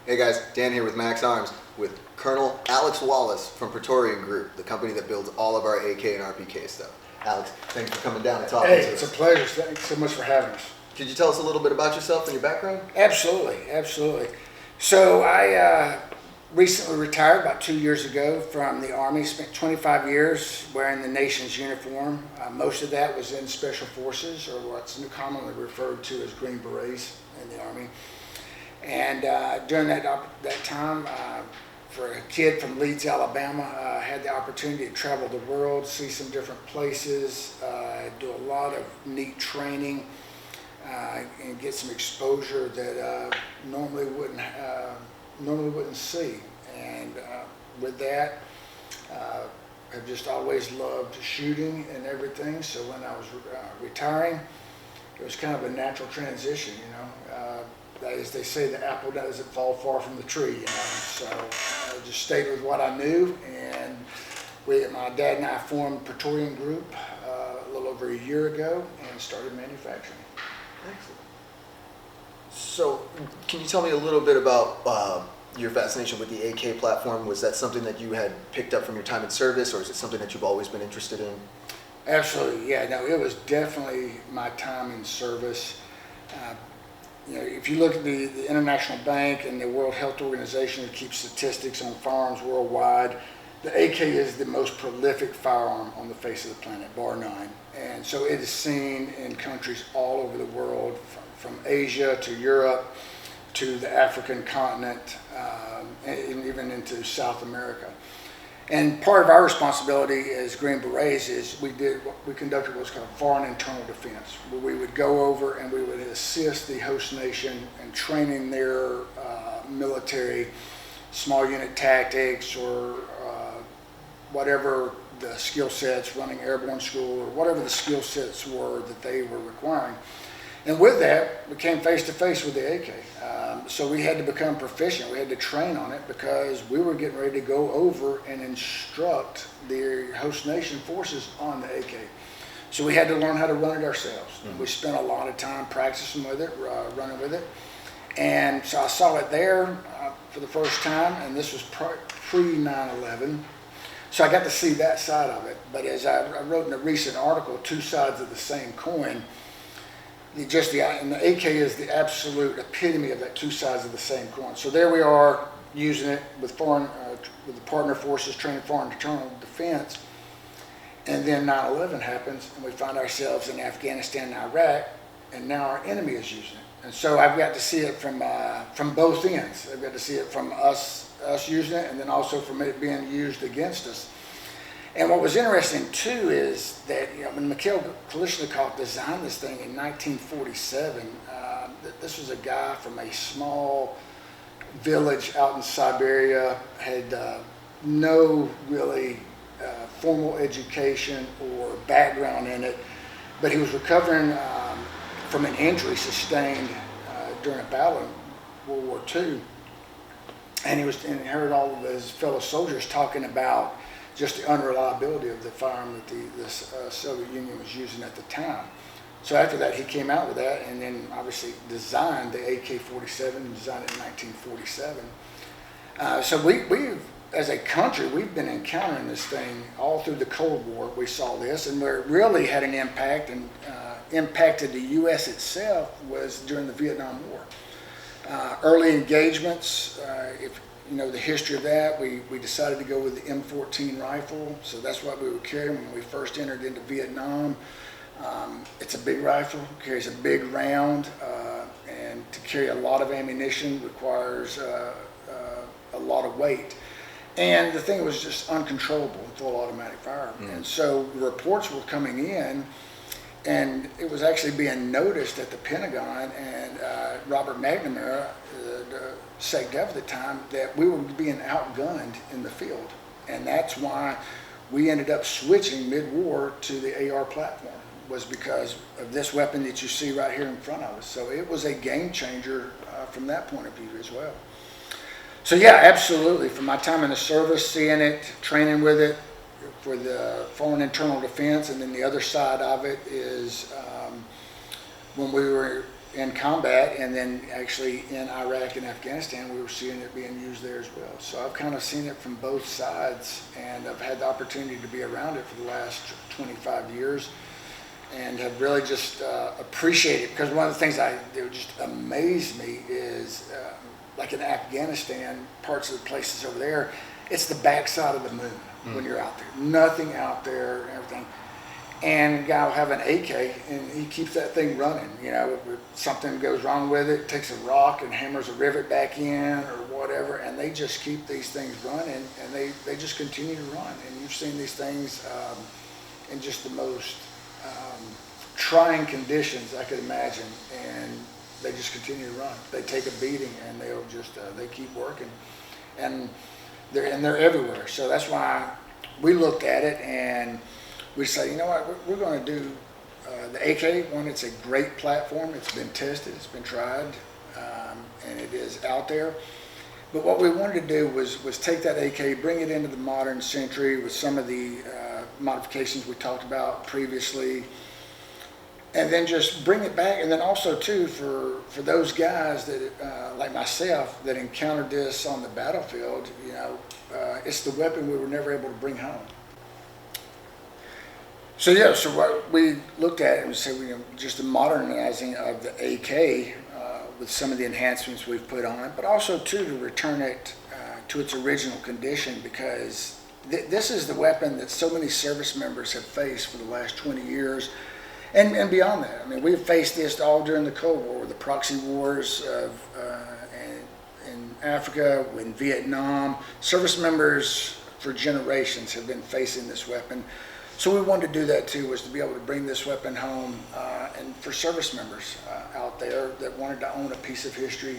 Hey guys, Dan here with Max Arms with Colonel Alex Wallace from Praetorian Group, the company that builds all of our AK and RPK stuff. Alex, thanks for coming down and talking to us. Hey, it's a pleasure. Thanks so much for having us. Could you tell us a little bit about yourself and your background? Absolutely, absolutely. So I recently retired about 2 years ago from the Army. Spent 25 years wearing the nation's uniform. Most of that was in Special Forces, or what's commonly referred to as Green Berets in the Army. And during that time, for a kid from Leeds, Alabama, I had the opportunity to travel the world, see some different places, do a lot of neat training, and get some exposure that normally wouldn't see. And with that, I've just always loved shooting and everything. So when I was retiring, it was kind of a natural transition, you know. As they say, the apple doesn't fall far from the tree, you know. So I just stayed with what I knew, and my dad and I formed Praetorian Group a little over a year ago and started manufacturing. Excellent. So can you tell me a little bit about your fascination with the AK platform? Was that something that you had picked up from your time in service, or is it something that you've always been interested in? Absolutely, yeah. No, it was definitely my time in service. You know, if you look at the International Bank and the World Health Organization that keeps statistics on firearms worldwide, the AK is the most prolific firearm on the face of the planet, bar none. And so it is seen in countries all over the world, from Asia to Europe to the African continent, and even into South America. And part of our responsibility as Green Berets is we conducted what's called foreign internal defense, where we would go over and we would assist the host nation in training their military, small unit tactics, or whatever the skill sets, running airborne school, or whatever the skill sets were that they were requiring. And with that, we came face to face with the AK. So we had to become proficient. We had to train on it because we were getting ready to go over and instruct the host nation forces on the AK. So we had to learn how to run it ourselves. Mm-hmm. We spent a lot of time practicing with it, running with it. And so I saw it there for the first time, and this was pre-9/11. So I got to see that side of it. But as I wrote in a recent article, two sides of the same coin, and the AK is the absolute epitome of that two sides of the same coin. So there we are using it with with the partner forces training foreign internal defense, and then 9/11 happens, and we find ourselves in Afghanistan and Iraq, and now our enemy is using it. And so I've got to see it from both ends. I've got to see it from us using it, and then also from it being used against us. And what was interesting too is that, you know, when Mikhail Kalashnikov designed this thing in 1947, this was a guy from a small village out in Siberia, had no really formal education or background in it, but he was recovering from an injury sustained during a battle in World War II, and he heard all of his fellow soldiers talking about just the unreliability of the firearm that the Soviet Union was using at the time. So after that, he came out with that, and then obviously designed the AK-47, and designed it in 1947. So we've, as a country, we've been encountering this thing all through the Cold War. We saw this, and where it really had an impact and impacted the U.S. itself was during the Vietnam War. Early engagements, if you know the history of that, we decided to go with the M14 Rifle. So that's what we were carrying when we first entered into Vietnam. It's a big rifle, carries a big round, and to carry a lot of ammunition requires a lot of weight. And the thing was just uncontrollable in full automatic firearm. And so reports were coming in, and it was actually being noticed at the Pentagon, and Robert McNamara, the SecDef at the time, that we were being outgunned in the field. And that's why we ended up switching mid-war to the AR platform, was because of this weapon that you see right here in front of us. So it was a game changer from that point of view as well. So yeah, absolutely. From my time in the service, seeing it, training with it for the foreign internal defense, and then the other side of it is when we were in combat, and then actually in Iraq and Afghanistan, we were seeing it being used there as well. So I've kind of seen it from both sides, and I've had the opportunity to be around it for the last 25 years, and have really just appreciated it, because one of the things that would just amaze me is, like in Afghanistan, parts of the places over there, it's the backside of the moon when you're out there. Nothing out there and everything. And a guy will have an AK, and he keeps that thing running. You know, if something goes wrong with it, takes a rock and hammers a rivet back in or whatever, and they just keep these things running, and they just continue to run. And you've seen these things in just the most trying conditions I could imagine, and they just continue to run. They take a beating, and they'll just they keep working, and they're everywhere. So that's why we looked at it and we say, you know what, we're going to do the AK one. It's a great platform. It's been tested. It's been tried, and it is out there. But what we wanted to do was take that AK, bring it into the modern century with some of the modifications we talked about previously, and then just bring it back. And then also too, for those guys that like myself that encountered this on the battlefield, you know, it's the weapon we were never able to bring home. So yeah, so what we looked at and we said, you know, just the modernizing of the AK with some of the enhancements we've put on it, but also too to return it to its original condition, because this is the weapon that so many service members have faced for the last 20 years. And beyond that, I mean, we've faced this all during the Cold War, the proxy wars in Africa, in Vietnam. Service members for generations have been facing this weapon. So we wanted to do that too, was to be able to bring this weapon home, and for service members out there that wanted to own a piece of history,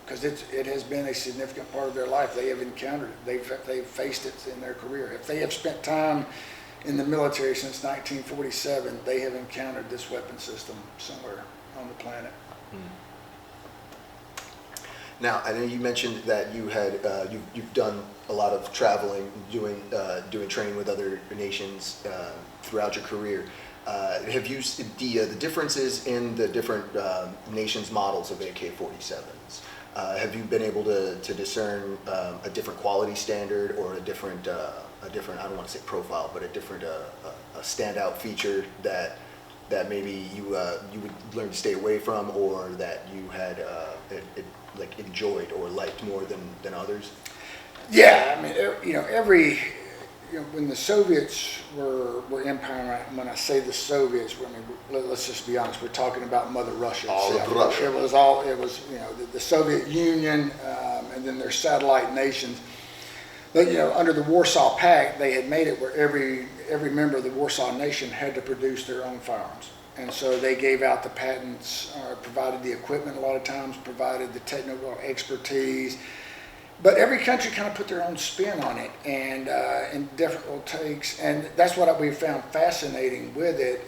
because it has been a significant part of their life. They have encountered it. They've faced it in their career. If they have spent time in the military since 1947, they have encountered this weapon system somewhere on the planet. Now, I know you mentioned that you had you've done a lot of traveling, doing training with other nations throughout your career. Have you the differences in the different nations' models of AK-47s? Have you been able to discern a different quality standard, or a different I don't want to say profile, but a different a standout feature that maybe you would learn to stay away from, or that you had like enjoyed or liked more than others? Yeah, I mean, you know, when the Soviets were empire, when I say the Soviets, I mean, let's just be honest, we're talking about Mother Russia. All of Russia. It was you know, the Soviet Union, and then their satellite nations. But, you know, under the Warsaw Pact, they had made it where every member of the Warsaw Nation had to produce their own firearms. And so they gave out the patents, provided the equipment a lot of times, provided the technical expertise. But every country kind of put their own spin on it, and different little takes. And that's what we found fascinating with it.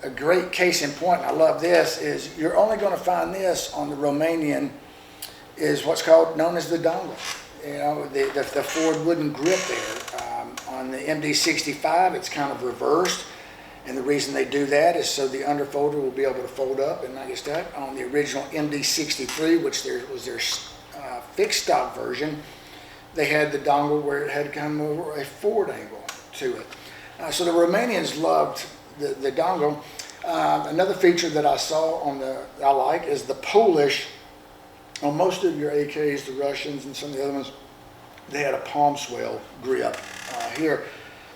A great case in point, and I love this, is you're only going to find this on the Romanian, is what's known as the dongle. You know, the forward wooden grip there. On the MD65, it's kind of reversed. And the reason they do that is so the underfolder will be able to fold up and not get stuck. On the original MD63, which was their fixed stock version, they had the dongle where it had kind of more a forward angle to it. So the Romanians loved the dongle. Another feature that I saw I like is the Polish. On most of your AKs, the Russians and some of the other ones, they had a palm swell grip here.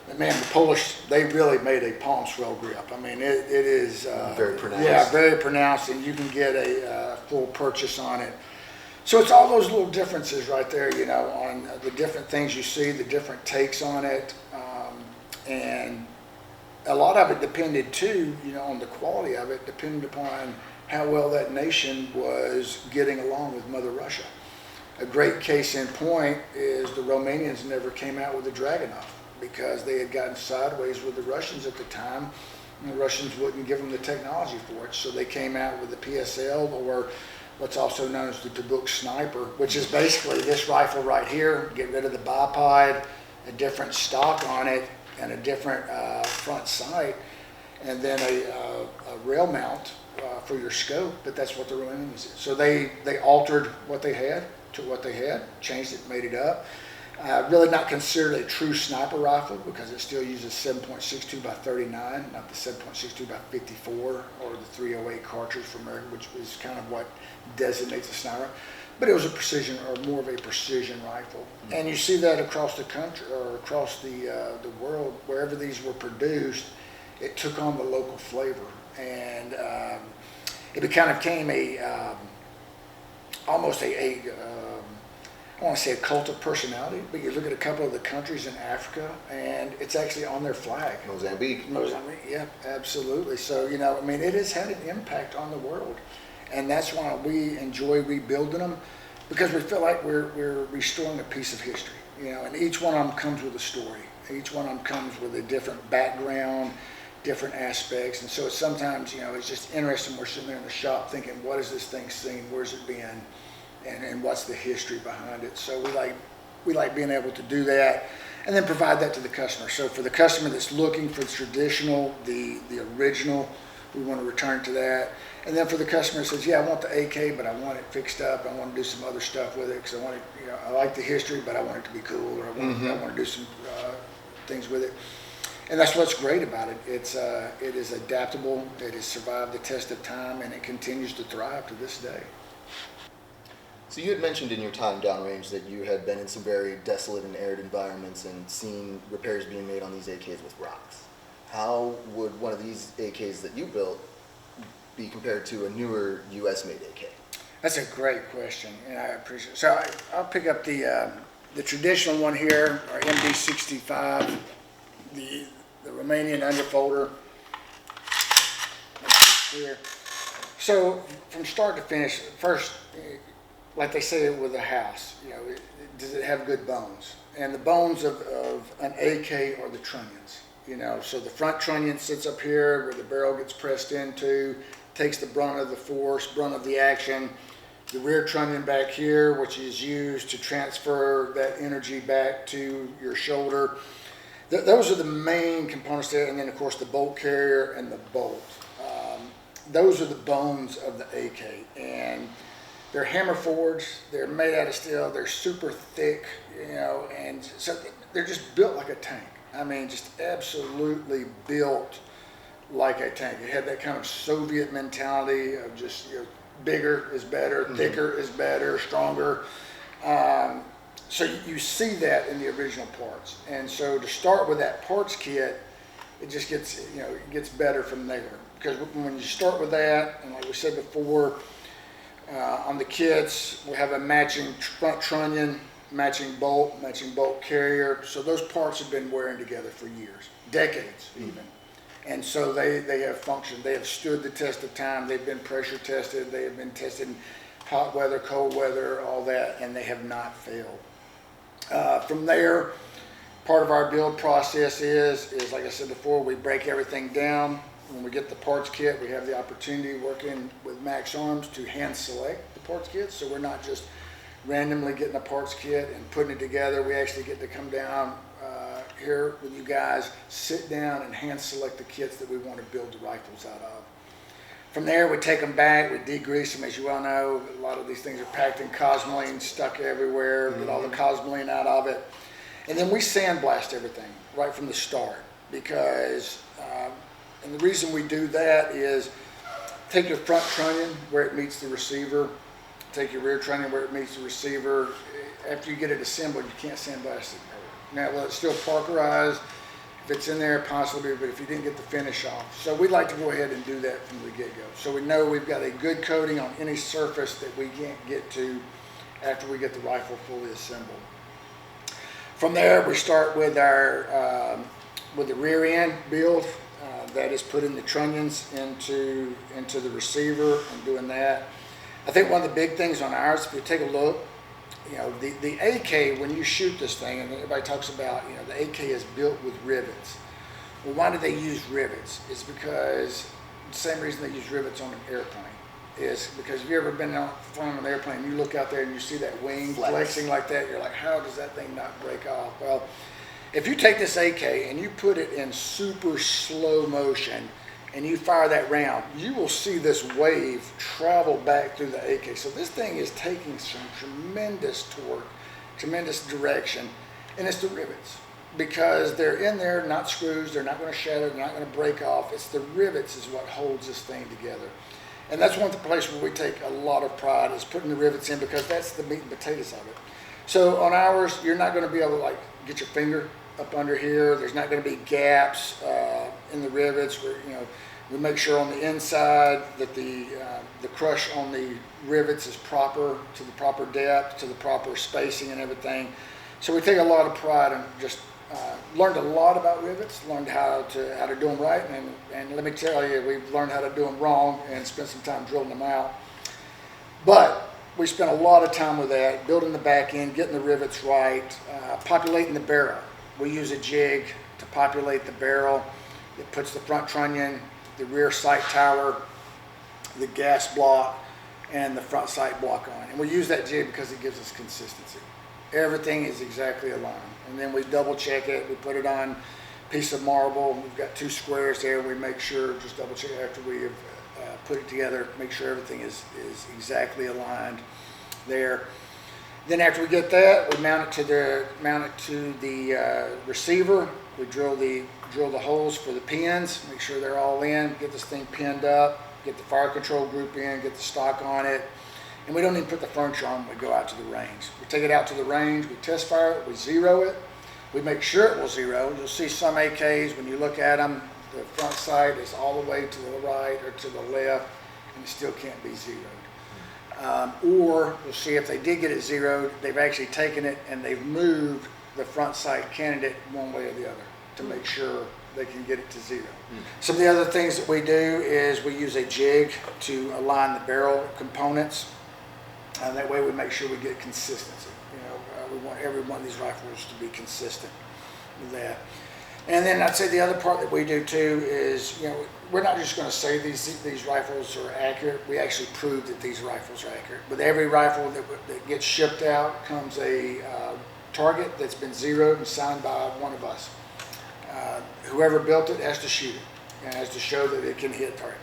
But man, the Polish, they really made a palm swell grip. I mean, it is very pronounced. Yeah, very pronounced, and you can get a full purchase on it. So it's all those little differences right there, you know, on the different things you see, the different takes on it, and a lot of it depended too, you know, on the quality of it, depended upon how well that nation was getting along with Mother Russia. A great case in point is the Romanians never came out with the Dragunov, because they had gotten sideways with the Russians at the time, and the Russians wouldn't give them the technology for it. So they came out with the PSL, or what's also known as the Tabuk Sniper, which is basically this rifle right here. Get rid of the bipod, a different stock on it, and a different front sight, and then a rail mount for your scope, but that's what the real enemies is. So they altered what they had, took what they had, changed it, made it up. Really not considered a true sniper rifle because it still uses 7.62 by 39, not the 7.62 by 54 or the 308 cartridge from America, which is kind of what designates a sniper. But it was a precision, or more of a precision rifle. And you see that across the country, or across the world, wherever these were produced, it took on the local flavor. And it kind of became almost I want to say a cult of personality, but you look at a couple of the countries in Africa, and it's actually on their flag. Mozambique, yeah, absolutely. So, you know, I mean, it has had an impact on the world, and that's why we enjoy rebuilding them, because we feel like we're restoring a piece of history, you know, and each one of them comes with a story. Each one of them comes with a different background, different aspects, and so it's sometimes, you know, it's just interesting. We're sitting there in the shop thinking, what has this thing seen? Where's it been? And what's the history behind it. So we like being able to do that and then provide that to the customer. So for the customer that's looking for the traditional, the original, we want to return to that. And then for the customer that says, yeah, I want the AK, but I want it fixed up. I want to do some other stuff with it because I want it, you know, I like the history, but I want it to be cool, or I want to do some things with it. And that's what's great about it. It is adaptable. It has survived the test of time, and it continues to thrive to this day. So you had mentioned in your time downrange that you had been in some very desolate and arid environments and seen repairs being made on these AKs with rocks. How would one of these AKs that you built be compared to a newer U.S.-made AK? That's a great question, and I appreciate it. So I'll pick up the traditional one here, our MD65, the Romanian underfolder. That's clear. So from start to finish, first, like they say with a house, you know, does it have good bones? And the bones of an AK are the trunnions, you know. So the front trunnion sits up here where the barrel gets pressed into, takes the brunt of the force, brunt of the action. The rear trunnion back here, which is used to transfer that energy back to your shoulder. Those are the main components there. And then, of course, the bolt carrier and the bolt. Those are the bones of the AK. And they're hammer forged, they're made out of steel, they're super thick, you know, and so they're just built like a tank. I mean, just absolutely built like a tank. It had that kind of Soviet mentality of just, you know, bigger is better, thicker is better, stronger. So you see that in the original parts. And so to start with that parts kit, it just gets, you know, it gets better from there. Because when you start with that, and like we said before, on the kits, we have a matching front trunnion, matching bolt carrier. So those parts have been wearing together for years, decades even. And so they have functioned. They have stood the test of time. They've been pressure tested. They have been tested in hot weather, cold weather, all that, and they have not failed. From there, part of our build process is like I said before, we break everything down. When we get the parts kit, we have the opportunity working with Max Arms to hand select the parts kit. So we're not just randomly getting a parts kit and putting it together. We actually get to come down here with you guys, sit down and hand select the kits that we want to build the rifles out of. From there, we take them back, we degrease them. As you well know, a lot of these things are packed in cosmoline, stuck everywhere, get all the cosmoline out of it. And then we sandblast everything right from the start because and the reason we do that is take your front trunnion where it meets the receiver, take your rear trunnion where it meets the receiver. After you get it assembled, you can't sandblast it. Now, well, it's still Parkerized. If it's in there, possibly, but if you didn't get the finish off. So we like to go ahead and do that from the get-go. So we know we've got a good coating on any surface that we can't get to after we get the rifle fully assembled. From there, we start with our with the rear end build. That is putting the trunnions into the receiver and doing that. I think one of the big things on ours, if you take a look, you know, the AK, when you shoot this thing, and everybody talks about, you know, the AK is built with rivets. Well, why do they use rivets? It's because the same reason they use rivets on an airplane is because if you've ever been out flying an airplane, you look out there and you see that wing flexing like that, you're like, how does that thing not break off? Well, if you take this AK and you put it in super slow motion and you fire that round, you will see this wave travel back through the AK. So this thing is taking some tremendous torque, tremendous direction, and it's the rivets. Because they're in there, not screws, they're not going to shatter, they're not going to break off. It's the rivets is what holds this thing together. And that's one of the places where we take a lot of pride, is putting the rivets in, because that's the meat and potatoes of it. So on ours, you're not going to be able to like get your finger up under here. There's not going to be gaps in the rivets. We make sure on the inside that the crush on the rivets is proper, to the proper depth, to the proper spacing and everything. So we take a lot of pride in just learned a lot about rivets, learned how to do them right, and let me tell you, we've learned how to do them wrong and spent some time drilling them out. But we spent a lot of time with that, building the back end, getting the rivets right, populating the barrel. We use a jig to populate the barrel. It puts the front trunnion, the rear sight tower, the gas block, and the front sight block on. And we use that jig because it gives us consistency. Everything is exactly aligned. And then we double check it. We put it on a piece of marble. We've got 2 squares there. We make sure, just double check after we have put it together, make sure everything is exactly aligned there. Then after we get that, we mount it to the receiver. We drill the holes for the pins, make sure they're all in, get this thing pinned up, get the fire control group in, get the stock on it. And we don't even put the furniture on when we go out to the range. We take it out to the range, we test fire it, we zero it, we make sure it will zero. You'll see some AKs, when you look at them, the front sight is all the way to the right or to the left, and it still can't be zeroed. Or you'll see if they did get it zeroed, they've actually taken it and they've moved the front sight candidate one way or the other to make sure they can get it to zero. Some of the other things that we do is we use a jig to align the barrel components. That way we make sure we get consistency. We want every one of these rifles to be consistent with that. And then I'd say the other part that we do too is, we're not just going to say these rifles are accurate. We actually prove that these rifles are accurate. With every rifle that gets shipped out comes a target that's been zeroed and signed by one of us. Whoever built it has to shoot it and has to show that it can hit target.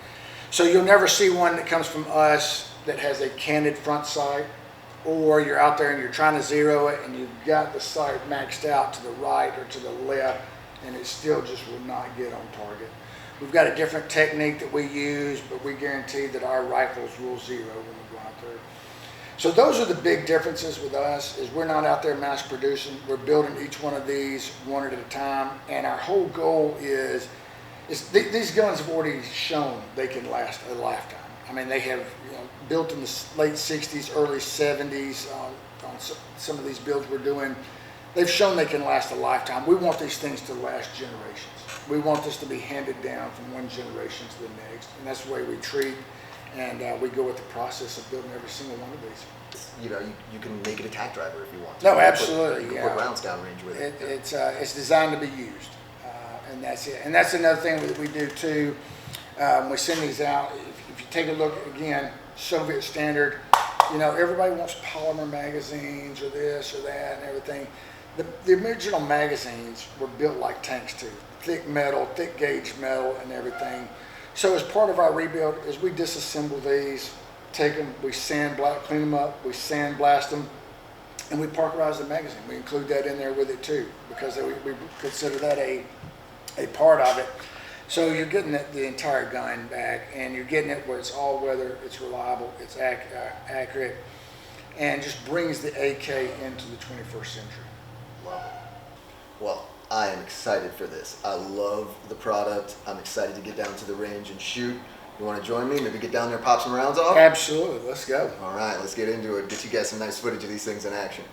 So you'll never see one that comes from us that has a candid front sight, or you're out there and you're trying to zero it and you've got the sight maxed out to the right or to the left, and it still just will not get on target. We've got a different technique that we use, but we guarantee that our rifles will zero when we go out there. So those are the big differences with us, is we're not out there mass producing. We're building each one of these one at a time, and our whole goal is these guns have already shown they can last a lifetime. I mean, they have built in the late 60s, early 70s on some of these builds we're doing. They've shown they can last a lifetime. We want these things to last generations. We want this to be handed down from one generation to the next, and that's the way we treat, and we go with the process of building every single one of these. You can make it a tack driver if you want to. No, absolutely. You can put rounds downrange with it. It's designed to be used, and that's it. And that's another thing that we do too. When we send these out, if you take a look again, Soviet standard, everybody wants polymer magazines or this or that and everything. The original magazines were built like tanks too, thick metal, thick gauge metal and everything. So as part of our rebuild is we disassemble these, take them, we clean them up, we sandblast them, and we parkerize the magazine. We include that in there with it too, because we consider that a part of it. So you're getting the entire gun back, and you're getting it where it's all weather, it's reliable, it's accurate, and just brings the AK into the 21st century. Love it. Well, I am excited for this. I love the product. I'm excited to get down to the range and shoot. You want to join me? Maybe get down there, pop some rounds off? Absolutely. Let's go. All right, let's get into it. Get you guys some nice footage of these things in action.